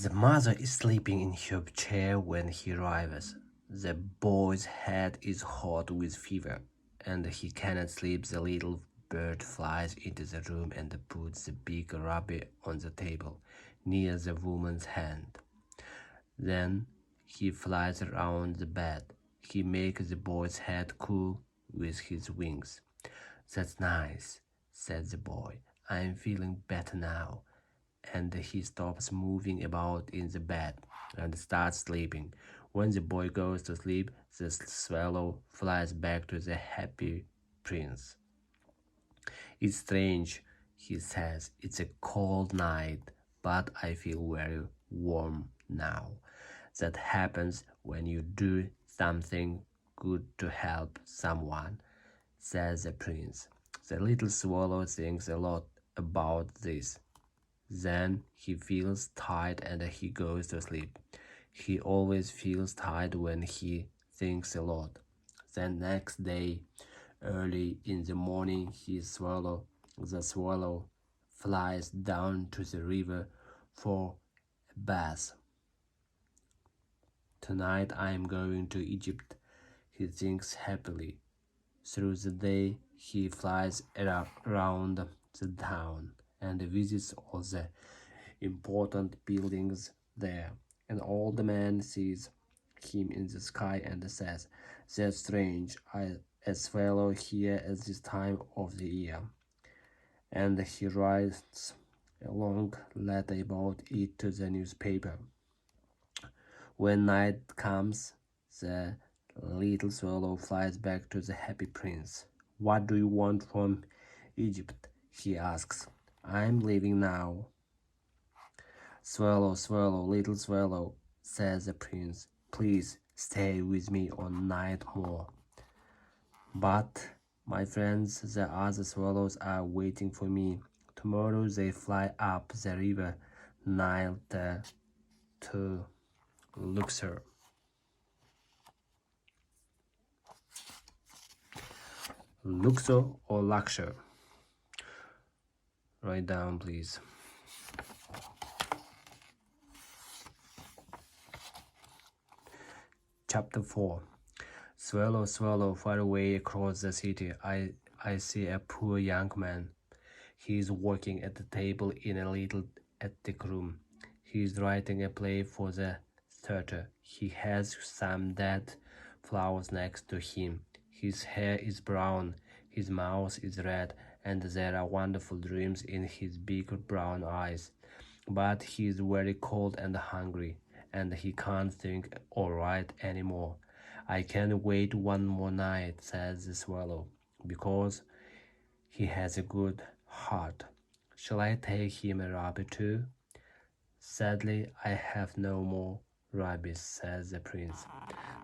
The mother is sleeping in her chair when he arrives. The boy's head is hot with fever, and he cannot sleep. The little bird flies into the room and puts the big rabbit on the table, near the woman's hand. Then he flies around the bed. He makes the boy's head cool with his wings. That's nice, said the boy. I'm feeling better now. And he stops moving about in the bed and starts sleeping. When the boy goes to sleep, the swallow flies back to the happy prince. It's strange, he says. It's a cold night, but I feel very warm now. That happens when you do something good to help someone, says the prince. The little swallow thinks a lot about this. Then he feels tired and he goes to sleep. He always feels tired when he thinks a lot. Then next day, early in the morning, the swallow flies down to the river for a bath. Tonight I am going to Egypt, he thinks happily. Through the day, he flies around the town and visits all the important buildings there. An old man sees him in the sky and says, "That's strange, a swallow here at this time of the year." And he writes a long letter about it to the newspaper. When night comes, the little swallow flies back to the happy prince. "What do you want from Egypt?" he asks. "I'm leaving now." "Swallow, swallow, little swallow," says the prince, "please stay with me one night more." "But, my friends, the other swallows are waiting for me. Tomorrow they fly up the river Nile to Luxor." Luxor or Luxor? Write down, please. Chapter 4. Swallow, swallow, far away across the city, I see a poor young man. He is working at the table in a little attic room. He is writing a play for the theater. He has some dead flowers next to him. His hair is brown, his mouth is red, and there are wonderful dreams in his big brown eyes. But he is very cold and hungry, and he can't think or write anymore. "I can't wait one more night," says the swallow, "because he has a good heart. Shall I take him a rabbit too?" "Sadly, I have no more rabbits," says the prince.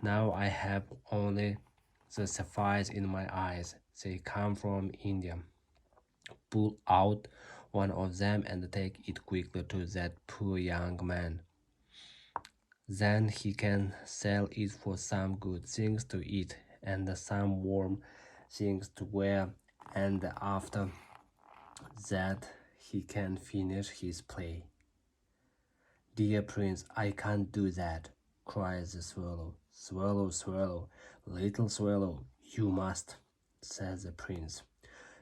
"Now I have only the sapphires in my eyes. They come from India. Pull out one of them and take it quickly to that poor young man. Then he can sell it for some good things to eat and some warm things to wear, and after that he can finish his play." "Dear prince, I can't do that," cries the swallow. "Swallow, swallow, little swallow, you must," says the prince.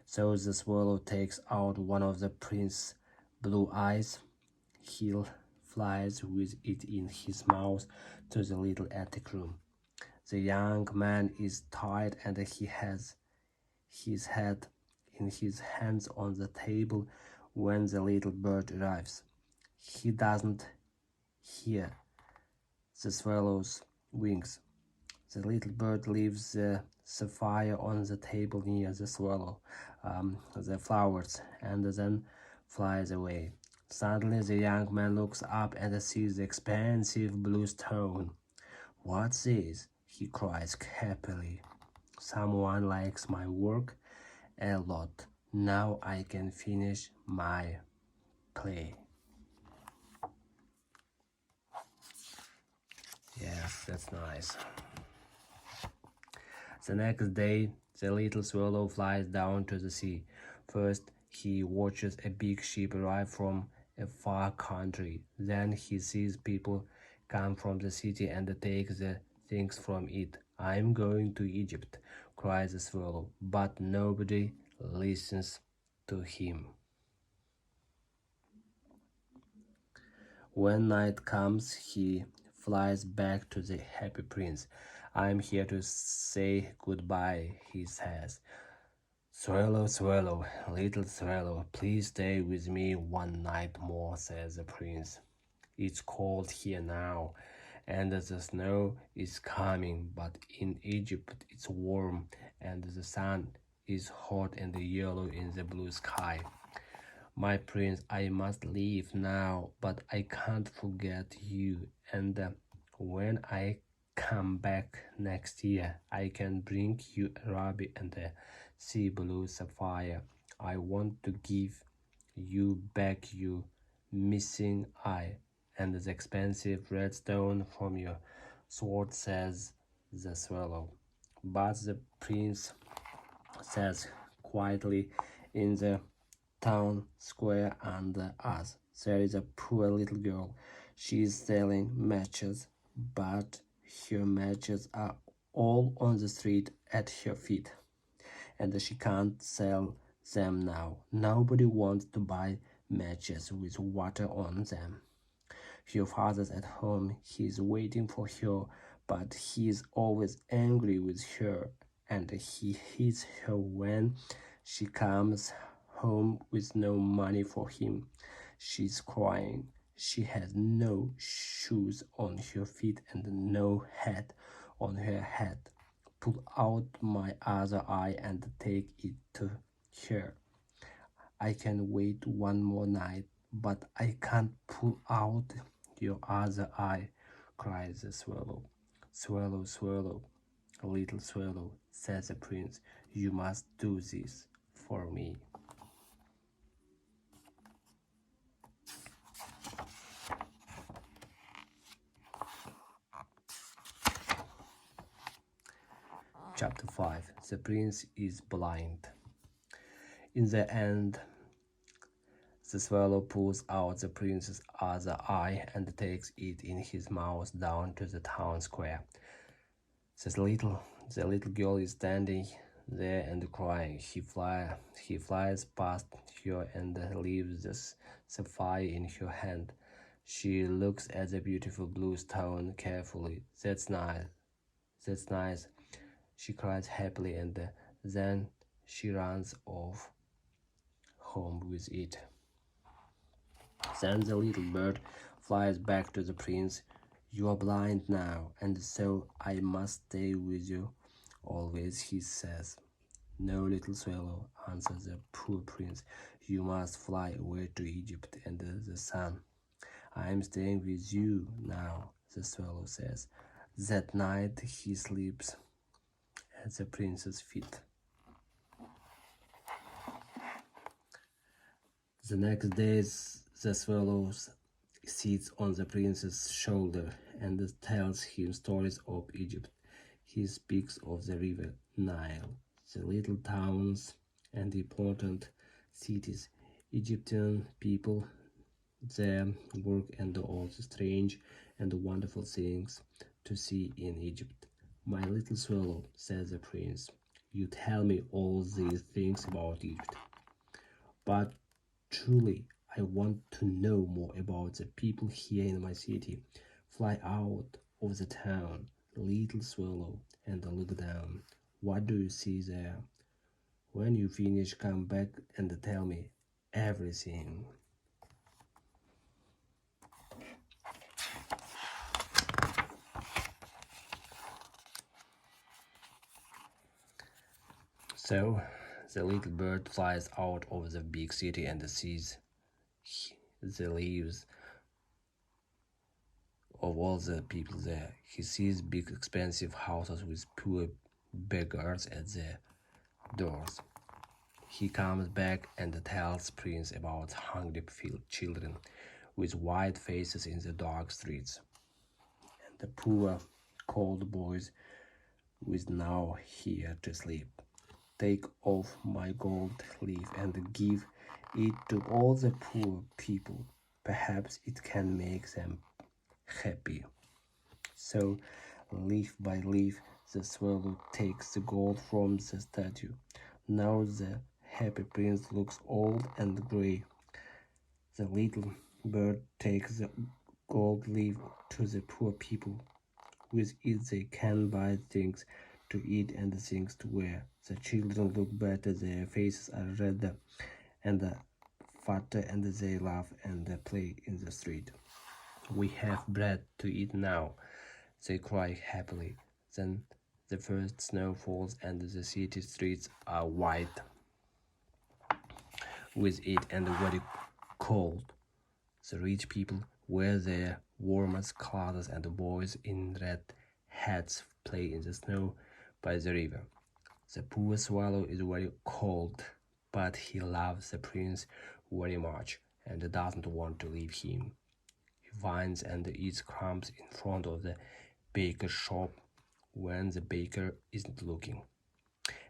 So the swallow takes out one of the prince's blue eyes. He flies with it in his mouth to the little attic room. The young man is tired and he has his head in his hands on the table when the little bird arrives. He doesn't hear the swallow's wings. The little bird leaves the sapphire on the table near the swallow, the flowers, and then flies away. Suddenly the young man looks up and sees the expensive blue stone. "What's this?" he cries happily. "Someone likes my work a lot. Now I can finish my play." Yes, that's nice. The next day, the little swallow flies down to the sea. First, he watches a big ship arrive from a far country. Then he sees people come from the city and take the things from it. I'm going to Egypt, cries the swallow, but nobody listens to him. When night comes, he flies back to the happy prince. I'm here to say goodbye, he says. Swallow, swallow, little swallow, please stay with me one night more, says the prince. It's cold here now, and the snow is coming, but in Egypt it's warm, and the sun is hot and yellow in the blue sky. My prince, I must leave now, but I can't forget you, and when I come back next year, I can bring you a ruby and a sea blue sapphire. I want to give you back your missing eye and the expensive red stone from your sword, says the swallow. But the prince says quietly, in the town square under us, there is a poor little girl. She is selling matches, but her matches are all on the street at her feet, and she can't sell them now. Nobody wants to buy matches with water on them. Her father's at home. He's waiting for her, but he's always angry with her, and he hits her when she comes home with no money for him. She's crying. She has no shoes on her feet and no hat on her head. Pull out my other eye and take it to her. I can wait one more night, but I can't pull out your other eye, cries the swallow. Swallow, swallow, little swallow, says the prince, you must do this for me. Chapter 5. The prince is blind. In the end, the swallow pulls out the prince's other eye and takes it in his mouth down to the town square. The little girl is standing there and crying. He flies past her and leaves the sapphire in her hand. She looks at the beautiful blue stone carefully. That's nice. That's nice. She cries happily, and then she runs off home with it. Then the little bird flies back to the prince. You are blind now, and so I must stay with you always, he says. No, little swallow, answers the poor prince. You must fly away to Egypt and the sun. I am staying with you now, the swallow says. That night he sleeps at the prince's feet. The next day the swallow sits on the prince's shoulder and tells him stories of Egypt. He speaks of the river Nile, the little towns and important cities, Egyptian people, their work, and all the strange and wonderful things to see in Egypt. My little swallow, says the prince, you tell me all these things about Egypt, but truly I want to know more about the people here in my city. Fly out of the town, little swallow, and look down. What do you see there? When you finish, come back and tell me everything. So the little bird flies out of the big city and sees the lives of all the people there. He sees big expensive houses with poor beggars at the doors. He comes back and tells Prince about hungry children with white faces in the dark streets, and the poor cold boys with now here to sleep. Take off my gold leaf and give it to all the poor people. Perhaps it can make them happy. So, leaf by leaf, the swallow takes the gold from the statue. Now the happy prince looks old and grey. The little bird takes the gold leaf to the poor people. With it they can buy things to eat and things to wear. The children look better, their faces are redder and fatter, and they laugh and play in the street. We have bread to eat now, they cry happily. Then the first snow falls and the city streets are white with it and very cold. The rich people wear their warmest clothes and the boys in red hats play in the snow by the river. The poor swallow is very cold, but he loves the prince very much and doesn't want to leave him. He finds and eats crumbs in front of the baker's shop when the baker isn't looking,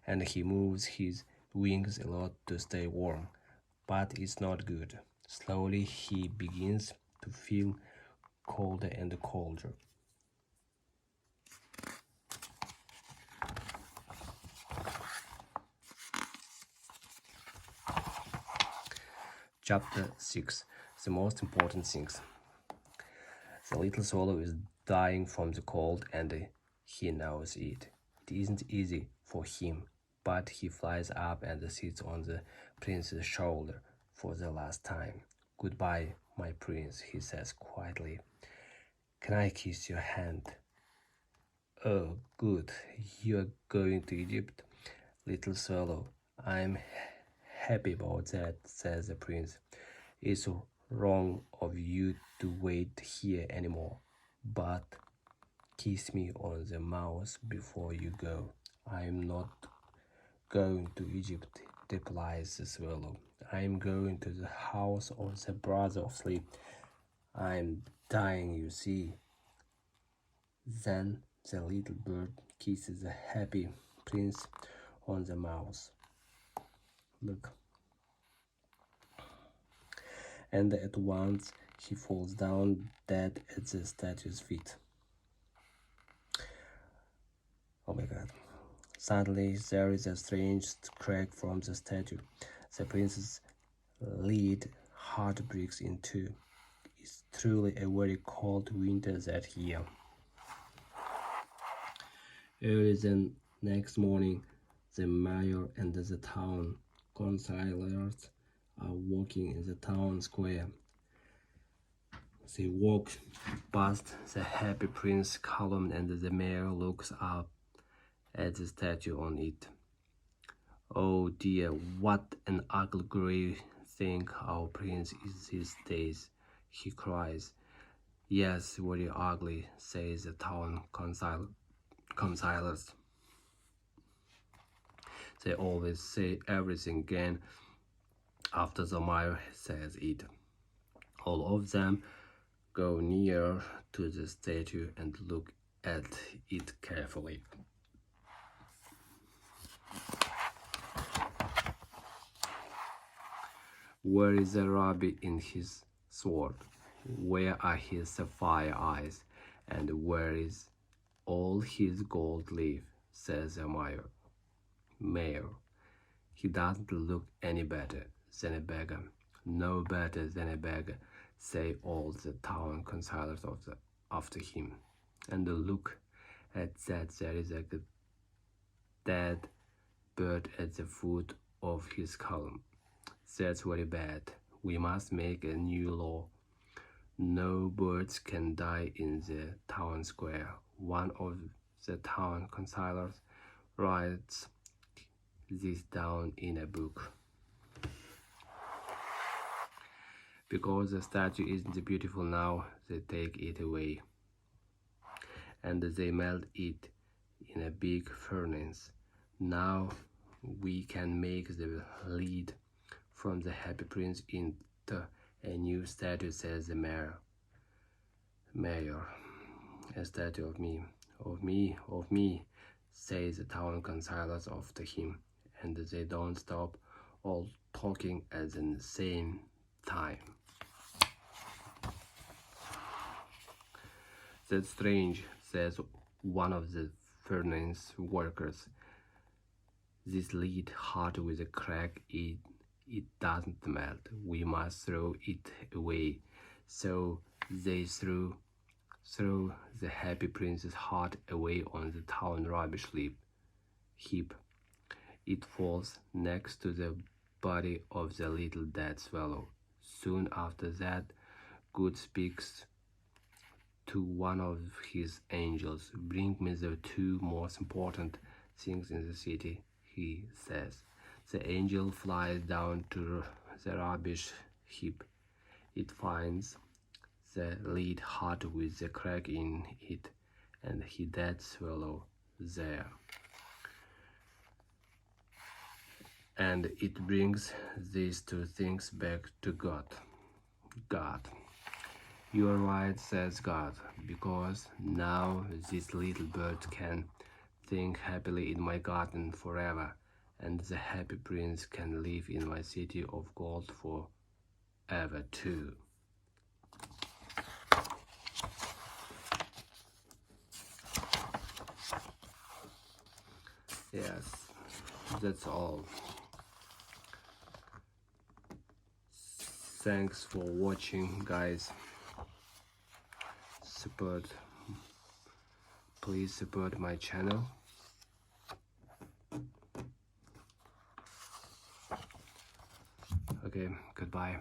and he moves his wings a lot to stay warm, but it's not good. Slowly he begins to feel colder and colder. Chapter 6. The most important things. The little swallow is dying from the cold and he knows it. It isn't easy for him, but he flies up and sits on the prince's shoulder for the last time. "Goodbye, my prince," he says quietly. "Can I kiss your hand?" "Oh, good. You're going to Egypt, little swallow. I'm happy about that," says the prince. "It's wrong of you to wait here anymore, but kiss me on the mouth before you go." "I'm not going to Egypt," replies the swallow. "I'm going to the house of the brother of sleep. I'm dying, you see." Then the little bird kisses the happy prince on the mouth. Look. And at once he falls down dead at the statue's feet. Oh my god. Suddenly there is a strange crack from the statue. The prince's lid heart breaks in two. It's truly a very cold winter that year. Early the next morning, the mayor and the town councilors are walking in the town square. They walk past the happy prince column and the mayor looks up at the statue on it. "Oh dear, what an ugly grey thing our prince is these days," he cries. "Yes, very ugly," says the town councilors. They always say everything again after the mayor says it. All of them go near to the statue and look at it carefully. Where is the ruby in his sword? Where are his sapphire eyes? And where is all his gold leaf? Says the mayor. He doesn't look any better than a beggar. No better than a beggar, say all the town councilors after him. And look at that, there is a dead bird at the foot of his column. That's very bad. We must make a new law. No birds can die in the town square. One of the town councilors writes this down in a book. Because the statue isn't beautiful now, they take it away. And they melt it in a big furnace. Now we can make the lid from the happy prince into a new statue, says the mayor. "A statue of me, of me," says the town councilors after him, and they don't stop all talking at the same time. That's strange, says one of the furnace workers. This lead hot with a crack, it doesn't melt. We must throw it away. So they threw the Happy Prince's heart away on the town rubbish heap. It falls next to the body of the little dead swallow. Soon after that, God speaks to one of his angels. Bring me the two most important things in the city, he says. The angel flies down to the rubbish heap. It finds the lead heart with the crack in it and the dead swallow there. And it brings these two things back to God. You are right, says God, because now this little bird can think happily in my garden forever, and the Happy Prince can live in my city of gold forever too. Yes, that's all. Thanks for watching, guys. Please support my channel. Okay, goodbye.